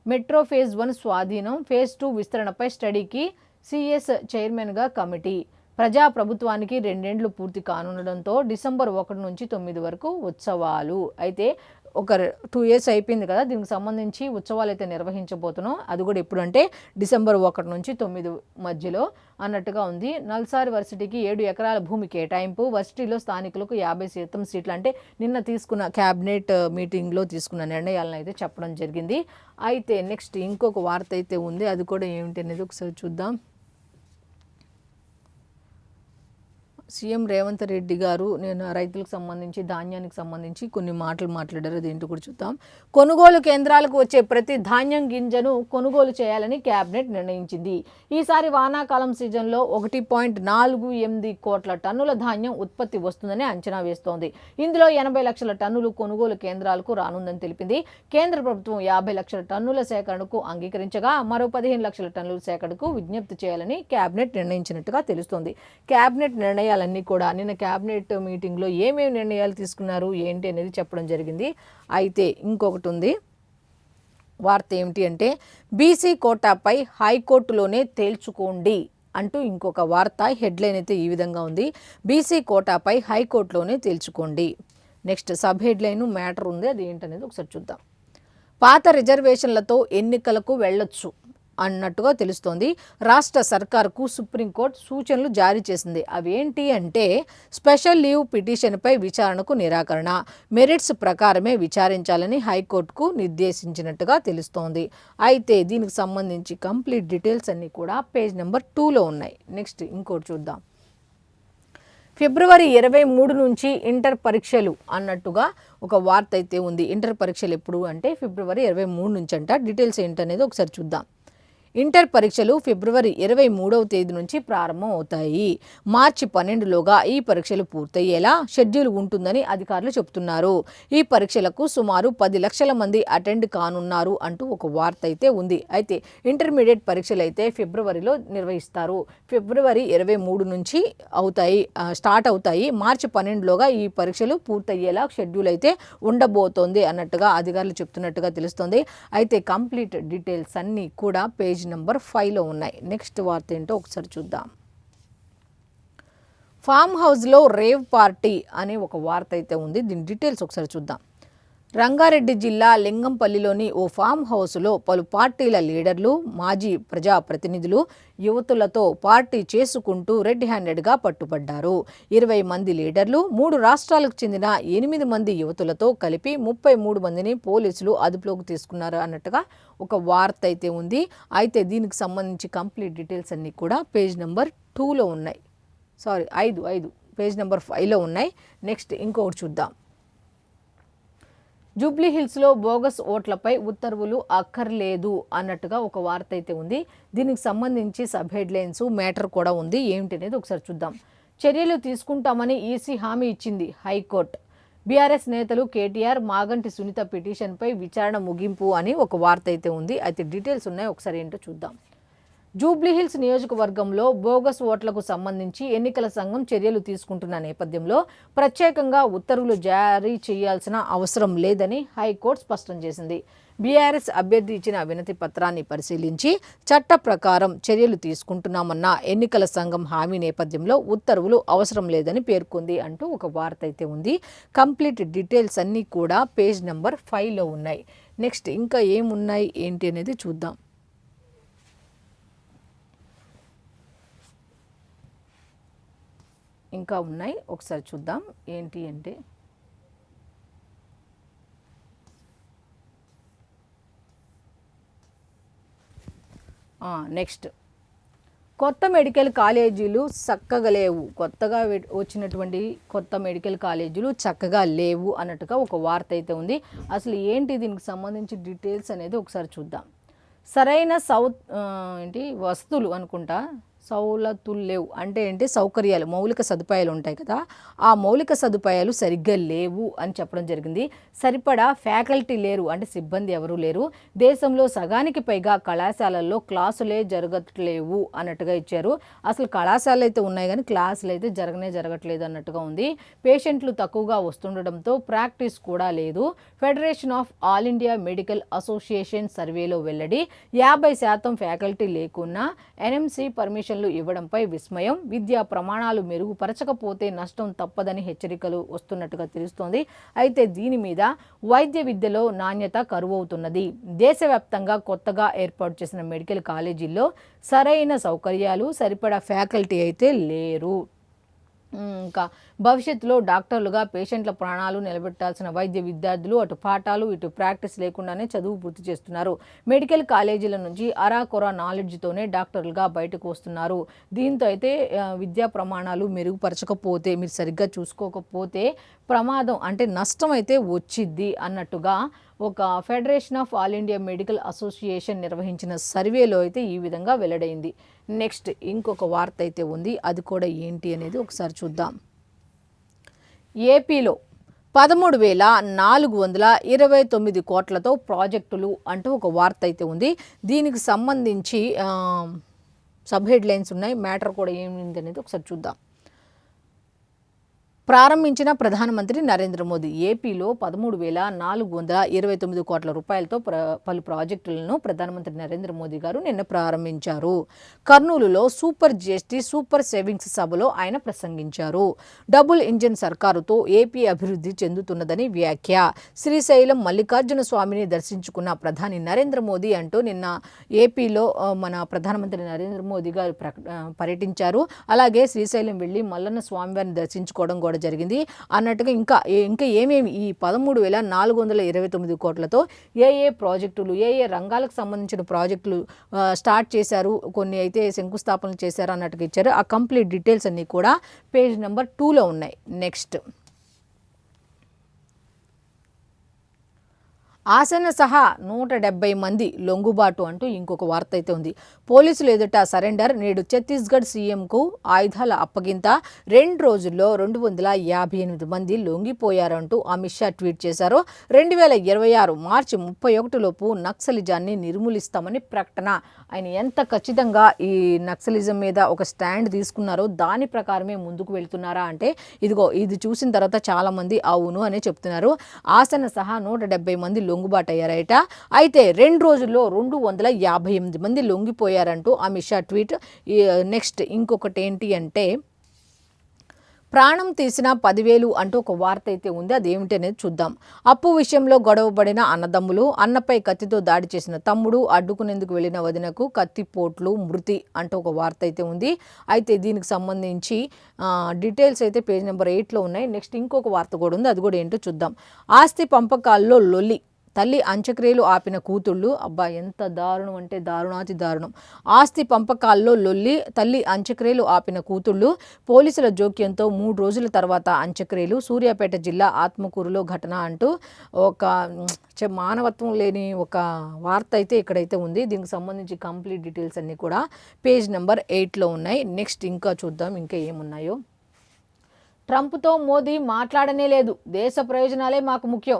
మెట్రో ఫేజ్ 1 స్వాధీనం, ఫేజ్ 2 విస్తరణపై స్టడీకి సిఎస్ చైర్మన్గా కమిటీ. ప్రజాప్రభుత్వానికి 2 ఏళ్లు పూర్తి కానుండడంతో డిసెంబర్ 1 నుంచి 9 వరకు ఉత్సవాలు. అయితే ఒక 2 years అయిపోయింది కదా, దీనికి సంబంధించి ఉత్సవాలు అయితే నిర్వహించబోతున్నాం. అది కూడా ఎప్పుడు అంటే డిసెంబర్ 1 నుంచి 9 మధ్యలో అన్నట్టుగా ఉంది. నల్సార్ వర్సిటీకి 7 ఎకరాల భూమి కేటాయింపు, వర్సిటీలో స్థానికులకు 50% సీట్లు. అంటే నిన్న తీసుకున్న క్యాబినెట్ మీటింగ్లో తీసుకున్న నిర్ణయాలను అయితే చెప్పడం జరిగింది. అయితే నెక్స్ట్ ఇంకొక వార్త అయితే ఉంది, అది కూడా ఏమిటి అనేది ఒకసారి చూద్దాం. సీఎం రేవంత్ రెడ్డి గారు నేను రైతులకు సంబంధించి, ధాన్యానికి సంబంధించి కొన్ని మాటలు మాట్లాడారు, అదేంటో కూడా చూద్దాం. కొనుగోలు కేంద్రాలకు వచ్చే ప్రతి ధాన్యం గింజను కొనుగోలు చేయాలని కేబినెట్ నిర్ణయించింది. ఈసారి వానాకాలం సీజన్లో 1.48 కోట్ల టన్నుల ధాన్యం ఉత్పత్తి వస్తుందని అంచనా వేస్తోంది. ఇందులో 80 లక్షల టన్నులు కొనుగోలు కేంద్రాలకు రానుందని తెలిపింది. కేంద్ర ప్రభుత్వం 50 లక్షల టన్నుల సేకరణకు అంగీకరించగా, మరో 15 లక్షల టన్నుల సేకరణకు విజ్ఞప్తి చేయాలని కేబినెట్ నిర్ణయించినట్టుగా తెలుస్తోంది. కేబినెట్ నిర్ణయాలన్నీ కూడా నిన్న కేబినెట్ మీటింగ్లో ఏమేమి నిర్ణయాలు తీసుకున్నారు ఏంటి అనేది చెప్పడం జరిగింది. అయితే ఇంకొకటి ఉంది, వార్త ఏమిటి అంటే, బీసీ కోటాపై హైకోర్టులోనే తేల్చుకోండి అంటూ ఇంకొక వార్త. హెడ్లైన్ అయితే ఈ విధంగా ఉంది, బీసీ కోటాపై హైకోర్టులోనే తేల్చుకోండి. నెక్స్ట్ సబ్ హెడ్లైన్ మ్యాటర్ ఉంది, అది ఏంటనేది ఒకసారి చూద్దాం. పాత రిజర్వేషన్లతో ఎన్నికలకు వెళ్ళొచ్చు అన్నట్టుగా తెలుస్తోంది. రాష్ట్ర సర్కార్కు సుప్రీంకోర్టు సూచనలు జారీ చేసింది. అవి ఏంటి అంటే, స్పెషల్ లీవ్ పిటిషన్పై విచారణకు నిరాకరణ, మెరిట్స్ ప్రకారమే విచారించాలని హైకోర్టుకు నిర్దేశించినట్టుగా తెలుస్తోంది. అయితే దీనికి సంబంధించి కంప్లీట్ డీటెయిల్స్ అన్నీ కూడా పేజ్ నెంబర్ 2లో ఉన్నాయి. నెక్స్ట్ ఇంకోటి చూద్దాం. ఫిబ్రవరి 23 నుంచి ఇంటర్ పరీక్షలు అన్నట్టుగా ఒక వార్త అయితే ఉంది. ఇంటర్ పరీక్షలు ఎప్పుడు అంటే ఫిబ్రవరి 23 నుంచి అంట. డీటెయిల్స్ ఏంటనేది ఒకసారి చూద్దాం. ఇంటర్ పరీక్షలు ఫిబ్రవరి 23వ తేదీ నుంచి ప్రారంభం అవుతాయి. మార్చి 12లోగా ఈ పరీక్షలు పూర్తయ్యేలా షెడ్యూల్ ఉంటుందని అధికారులు చెబుతున్నారు. ఈ పరీక్షలకు సుమారు 10 లక్షల మంది అటెండ్ కానున్నారు అంటూ ఒక వార్త అయితే ఉంది. అయితే ఇంటర్మీడియట్ పరీక్షలు అయితే ఫిబ్రవరిలో నిర్వహిస్తారు. ఫిబ్రవరి 23 నుంచి స్టార్ట్ అవుతాయి. మార్చి 12లోగా ఈ పరీక్షలు పూర్తయ్యేలా షెడ్యూల్ అయితే ఉండబోతోంది అన్నట్టుగా అధికారులు చెప్తున్నట్టుగా తెలుస్తోంది. అయితే కంప్లీట్ డీటెయిల్స్ అన్నీ కూడా పేజ్ నెంబర్ 5లో ఉన్నాయి. నెక్స్ట్ వార్త ఏంటో ఒకసారి చూద్దాం. ఫామ్ హౌస్లో రేవ్ పార్టీ అనే ఒక వార్త అయితే ఉంది. దీని డీటెయిల్స్ ఒకసారి చూద్దాం. రంగారెడ్డి జిల్లా లింగంపల్లిలోని ఓ ఫామ్ హౌస్లో పలు పార్టీల లీడర్లు, మాజీ ప్రజాప్రతినిధులు యువతులతో పార్టీ చేసుకుంటూ రెడ్ హ్యాండెడ్గా పట్టుబడ్డారు. 20 మంది లీడర్లు, 3 రాష్ట్రాలకు చెందిన 8 మంది యువతులతో కలిపి 33 మందిని పోలీసులు అదుపులోకి తీసుకున్నారు అన్నట్టుగా ఒక వార్త అయితే ఉంది. అయితే దీనికి సంబంధించి కంప్లీట్ డీటెయిల్స్ అన్నీ కూడా పేజ్ నెంబర్ 2లో ఉన్నాయి. 5 పేజ్ నెంబర్ 5లో ఉన్నాయి. నెక్స్ట్ ఇంకొకటి చూద్దాం. జూబ్లీ హిల్స్లో బోగస్ ఓట్లపై ఉత్తర్వులు అక్కర్లేదు అన్నట్టుగా ఒక వార్త అయితే ఉంది. దీనికి సంబంధించి సబ్ హెడ్లైన్స్ మ్యాటర్ కూడా ఉంది. ఏమిటి అనేది ఒకసారి చూద్దాం. చర్యలు తీసుకుంటామని ఈసీ హామీ ఇచ్చింది హైకోర్టు. బీఆర్ఎస్ నేతలు కేటీఆర్, మాగంటి సునీత పిటిషన్పై విచారణ ముగింపు అని ఒక వార్త అయితే ఉంది. అయితే డీటెయిల్స్ ఉన్నాయి, ఒకసారి ఏంటో చూద్దాం. జూబ్లీహిల్స్ నియోజకవర్గంలో బోగస్ ఓట్లకు సంబంధించి ఎన్నికల సంఘం చర్యలు తీసుకుంటున్న నేపథ్యంలో ప్రత్యేకంగా ఉత్తర్వులు జారీ చేయాల్సిన అవసరం లేదని హైకోర్టు స్పష్టం చేసింది. బీఆర్ఎస్ అభ్యర్థి ఇచ్చిన వినతి పత్రాన్ని పరిశీలించి చట్ట ప్రకారం చర్యలు తీసుకుంటున్నామన్న ఎన్నికల సంఘం హామీ నేపథ్యంలో ఉత్తర్వులు అవసరం లేదని పేర్కొంది అంటూ ఒక వార్త అయితే ఉంది. కంప్లీట్ డీటెయిల్స్ అన్నీ కూడా పేజ్ నెంబర్ 5లో ఉన్నాయి. నెక్స్ట్ ఇంకా ఏమున్నాయి ఏంటి అనేది చూద్దాం. ఇంకా ఉన్నాయి, ఒకసారి చూద్దాం. ఏంటి అంటే నెక్స్ట్ కొత్త మెడికల్ కాలేజీలు చక్కగా లేవు. కొత్తగా వచ్చినటువంటి కొత్త మెడికల్ కాలేజీలు చక్కగా లేవు అన్నట్టుగా ఒక వార్త అయితే ఉంది. అసలు ఏంటి దీనికి సంబంధించి డీటెయిల్స్ అనేది ఒకసారి చూద్దాం. సరైన వస్తువులు అనుకుంటా, సౌలతులు లేవు అంటే ఏంటి, సౌకర్యాలు, మౌలిక సదుపాయాలు ఉంటాయి కదా, ఆ మౌలిక సదుపాయాలు సరిగ్గా లేవు అని చెప్పడం జరిగింది. సరిపడా ఫ్యాకల్టీ లేరు అంటే సిబ్బంది ఎవరూ లేరు. దేశంలో సగానికి పైగా కళాశాలల్లో క్లాసులే జరగట్లేవు అన్నట్టుగా ఇచ్చారు. అసలు కళాశాలలు అయితే ఉన్నాయి కానీ క్లాసులు అయితే జరగట్లేదు అన్నట్టుగా ఉంది. పేషెంట్లు తక్కువగా వస్తుండడంతో ప్రాక్టీస్ కూడా లేదు. Federation of all India medical association సర్వేలో వెల్లడి. 50% ఫ్యాకల్టీ లేకున్నా ఎన్ఎంసీ పర్మిషన్ ఇవ్వడంపై విస్మయం. విద్యా ప్రమాణాలు మెరుగుపరచకపోతే నష్టం తప్పదని హెచ్చరికలు వస్తున్నట్టుగా తెలుస్తోంది. అయితే దీని మీద వైద్య విద్యలో నాణ్యత కరువవుతున్నది. దేశవ్యాప్తంగా కొత్తగా ఏర్పాటు చేసిన మెడికల్ కాలేజీల్లో సరైన సౌకర్యాలు, సరిపడా ఫ్యాకల్టీ అయితే లేరు. ఇంకా భవిష్యత్తులో డాక్టర్లుగా పేషెంట్ల ప్రాణాలు నిలబెట్టాల్సిన వైద్య విద్యార్థులు అటు పాఠాలు ఇటు ప్రాక్టీస్ లేకుండానే చదువు పూర్తి చేస్తున్నారు. మెడికల్ కాలేజీల నుంచి అరాకొర నాలెడ్జ్తోనే డాక్టర్లుగా బయటకు వస్తున్నారు. దీంతో అయితే విద్యా ప్రమాణాలు మెరుగుపరచకపోతే, మీరు సరిగ్గా చూసుకోకపోతే ప్రమాదం అంటే నష్టం అయితే వచ్చిద్ది అన్నట్టుగా ఒక federation of all India medical association నిర్వహించిన సర్వేలో అయితే ఈ విధంగా వెల్లడైంది. నెక్స్ట్ ఇంకొక వార్త అయితే ఉంది, అది కూడా ఏంటి అనేది ఒకసారి చూద్దాం. ఏపీలో 13,429 కోట్లతో ప్రాజెక్టులు అంటూ ఒక వార్త అయితే ఉంది. దీనికి సంబంధించి సబ్ హెడ్లైన్స్ ఉన్నాయి. మ్యాటర్ కూడా ఏమింది అనేది ఒకసారి చూద్దాం. ప్రారంభించిన ప్రధానమంత్రి నరేంద్ర మోదీ. ఏపీలో 13,429 కోట్ల రూపాయలతో పలు ప్రాజెక్టులను ప్రధానమంత్రి నరేంద్ర మోదీ గారు నిన్న ప్రారంభించారు. కర్నూలులో సూపర్ జిఎస్టీ సూపర్ సేవింగ్స్ సభలో ఆయన ప్రసంగించారు. డబుల్ ఇంజిన్ సర్కారుతో ఏపీ అభివృద్ధి చెందుతున్నదని వ్యాఖ్య. శ్రీశైలం మల్లికార్జున స్వామిని దర్శించుకున్న ప్రధాని నరేంద్ర మోదీ అంటూ నిన్న ఏపీలో మన ప్రధానమంత్రి నరేంద్ర మోదీ గారు పర్యటించారు. అలాగే శ్రీశైలం వెళ్ళి మల్లన్న స్వామివారిని దర్శించుకోవడం కూడా జరిగింది అన్నట్టుగా ఇంకా ఏమేమి ఈ 13,429 కోట్లతో ఏ ప్రాజెక్టులు, ఏ రంగాలకు సంబంధించిన ప్రాజెక్టులు స్టార్ట్ చేశారు, కొన్ని అయితే శంకుస్థాపనలు చేశారు అన్నట్టుగా ఇచ్చారు. ఆ కంప్లీట్ డీటెయిల్స్ అన్నీ కూడా పేజ్ నెంబర్ 2లో ఉన్నాయి. నెక్స్ట్ ఆసన సహా 170 మంది లొంగుబాటు అంటూ ఇంకొక వార్త అయితే ఉంది. పోలీసులు ఎదుట సరెండర్. నేడు ఛత్తీస్గఢ్ సీఎంకు ఆయుధాల అప్పగింత. 2 రోజుల్లో 258 మంది లొంగిపోయారంటూ అమిత్ షా ట్వీట్ చేశారు. 2026 మార్చి 31 లోపు నక్సలిజాన్ని నిర్మూలిస్తామని ప్రకటన. ఆయన ఎంత ఖచ్చితంగా ఈ నక్సలిజం మీద ఒక స్టాండ్ తీసుకున్నారో దాని ప్రకారమే ముందుకు వెళ్తున్నారా అంటే ఇది చూసిన తర్వాత చాలామంది అవును అనే చెప్తున్నారు. ఆసన సహా 170 మంది లొంగుబాటు అయ్యారట. అయితే 2 రోజుల్లో 258 మంది లొంగిపోయారంటూ అమిత్ షా ట్వీట్. నెక్స్ట్ ఇంకొకటి ఏంటి అంటే ప్రాణం తీసిన 10,000 అంటూ ఒక వార్త అయితే ఉంది. అదేమిటి అనేది చూద్దాం. అప్పు విషయంలో గొడవపడిన అన్నదమ్ములు, అన్నపై కత్తితో దాడి చేసిన తమ్ముడు, అడ్డుకునేందుకు వెళ్లిన వదినకు కత్తిపోట్లు మృతి అంటూ ఒక వార్త అయితే ఉంది. అయితే దీనికి సంబంధించి డీటెయిల్స్ అయితే పేజ్ నెంబర్ 8లో ఉన్నాయి. నెక్స్ట్ ఇంకొక వార్త కూడా ఉంది, అది కూడా ఏంటో చూద్దాం. ఆస్తి పంపకాల్లో లొల్లి. తల్లి అంత్యక్రియలు ఆపిన కూతుళ్ళు. అబ్బా ఎంత దారుణం అంటే దారుణాతి దారుణం. ఆస్తి పంపకాల్లో లొల్లి, తల్లి అంత్యక్రియలు ఆపిన కూతుళ్ళు. పోలీసుల జోక్యంతో 3 రోజుల తర్వాత అంత్యక్రియలు. సూర్యాపేట జిల్లా ఆత్మకూరులో ఘటన అంటూ ఒక మానవత్వం లేని ఒక వార్త అయితే ఇక్కడైతే ఉంది. దీనికి సంబంధించి కంప్లీట్ డీటెయిల్స్ అన్నీ కూడా పేజ్ నెంబర్ 8లో ఉన్నాయి. నెక్స్ట్ ఇంకా చూద్దాం ఇంకా ఏమున్నాయో. ట్రంప్తో మోదీ మాట్లాడనే లేదు, దేశ ప్రయోజనాలే మాకు ముఖ్యం,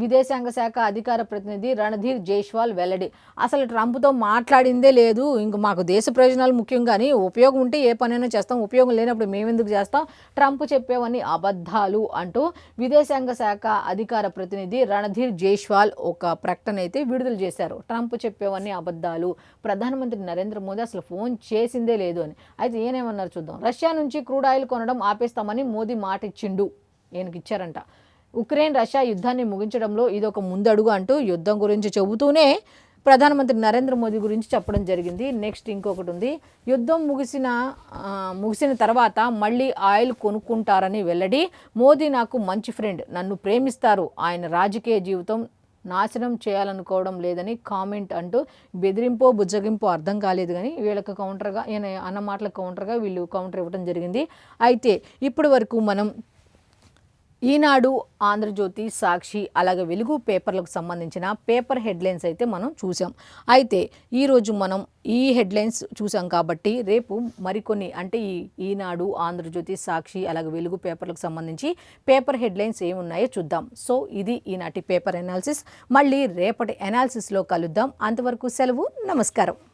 విదేశాంగ శాఖ అధికార ప్రతినిధి రణధీర్ జైస్వాల్ వెల్లడి. అసలు ట్రంప్తో మాట్లాడిందే లేదు, ఇంక మాకు దేశ ప్రయోజనాలు ముఖ్యం, కానీ ఉపయోగం ఉంటే ఏ పనైనా చేస్తాం, ఉపయోగం లేనప్పుడు మేమెందుకు చేస్తాం, ట్రంప్ చెప్పేవన్నీ అబద్ధాలు అంటూ విదేశాంగ శాఖ అధికార ప్రతినిధి రణధీర్ జైస్వాల్ ఒక ప్రకటన అయితే విడుదల చేశారు. ట్రంప్ చెప్పేవన్నీ అబద్ధాలు, ప్రధానమంత్రి నరేంద్ర మోదీ అసలు ఫోన్ చేసిందే లేదు అని. అయితే ఏమన్నారు చూద్దాం. రష్యా నుంచి క్రూడ్ ఆయిల్ కొనడం ఆపేస్తామని మోదీ మాట ఇచ్చిండు, ఈయనకి ఇచ్చారంట. ఉక్రెయిన్ రష్యా యుద్ధాన్ని ముగించడంలో ఇదొక ముందడుగు అంటూ యుద్ధం గురించి చెబుతూనే ప్రధానమంత్రి నరేంద్ర మోదీ గురించి చెప్పడం జరిగింది. నెక్స్ట్ ఇంకొకటి ఉంది, యుద్ధం ముగిసిన తర్వాత మళ్ళీ ఆయిల్ కొనుక్కుంటారని వెల్లడి. మోదీ నాకు మంచి ఫ్రెండ్, నన్ను ప్రేమిస్తారు, ఆయన రాజకీయ జీవితం నాశనం చేయాలనుకోవడం లేదని కామెంట్ అంటూ బెదిరింపో బుజ్జగింపో అర్థం కాలేదు, కానీ వీళ్ళకి కౌంటర్గా ఈయన అన్న మాటలకు కౌంటర్గా వీళ్ళు కౌంటర్ ఇవ్వడం జరిగింది. అయితే ఇప్పటి వరకు మనం ఈనాడు, ఆంధ్రజ్యోతి, సాక్షి అలాగే వెలుగు పేపర్లకు సంబంధించిన పేపర్ హెడ్లైన్స్ అయితే మనం చూసాం. అయితే ఈరోజు మనం ఈ హెడ్లైన్స్ చూసాం కాబట్టి రేపు మరికొన్ని అంటే ఈనాడు, ఆంధ్రజ్యోతి, సాక్షి అలాగే వెలుగు పేపర్లకు సంబంధించి పేపర్ హెడ్లైన్స్ ఏమున్నాయో చూద్దాం. సో ఇది ఈనాటి పేపర్ అనాలిసిస్. మళ్ళీ రేపటి అనాలిసిస్లో కలుద్దాం. అంతవరకు సెలవు, నమస్కారం.